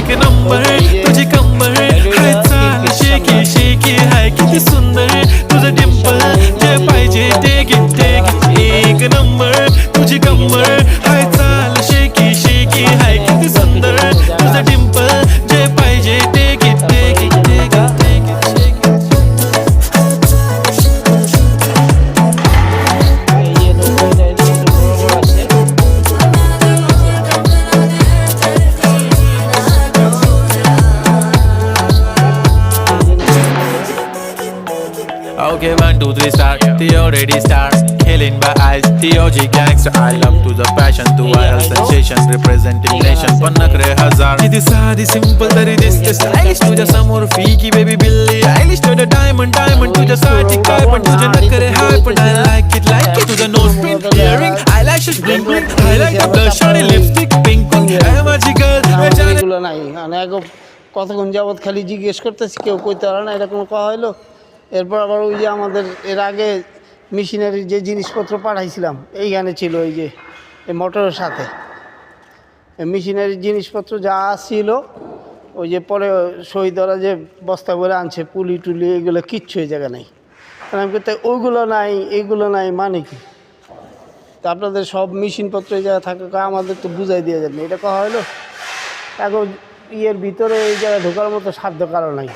एक नंबर तुझी कंबर हाय चाल शेकी शेकी हाय किती सुंदर तुझं डिंपल जे पाहिजे ते घे एक नंबर तुझी कंबर हाय चाल शेकी शेकी हाय किती सुंदर तुझं डिंपल जे पाहिजे ते घे Okay, 1, 2, 3, start. The already start. Killing by eyes. The OG gangster. I love to the passion, to viral sensation, representing nation. पन्नाकरे हजार. किती साधी simple तरी दिसते stylish. तुझ्या समोर फीकी baby बिल्ली. Stylish तुझं diamond तुझ्यासाठी काय पण तुझे नखरे हाय पण I like it. तुझं nose pin, earring, eyelashes blink blink. Highlight the blush आणि lipstick pink pink. है माझी girl. এগুলো নাই মানে কতক্ষণ যাবত খালি জিজ্ঞেস করতেছি কেউ কইতে পারে না এটা কোনো কথা হইলো। এরপর আবার ওই যে আমাদের এর আগে মেশিনারির যে জিনিসপত্র পাঠাইছিলাম এইখানে ছিল ওই যে এই মোটরের সাথে মেশিনারির জিনিসপত্র যা ছিল ওই যে পরে শহীদরা যে বস্তা করে আনছে পুলি টুলি এগুলো কিচ্ছু এই জায়গা নাই। আমি করতে ওইগুলো নাই এইগুলো নাই মানে কি তা আপনাদের সব মেশিনপত্র এই জায়গায় থাকে আমাদের তো বুঝাই দিয়ে যাবে এটা কথা হলো এখন ইয়ের ভিতরে এই জায়গায় ঢোকার মতো সাধ্য কারণ নাই।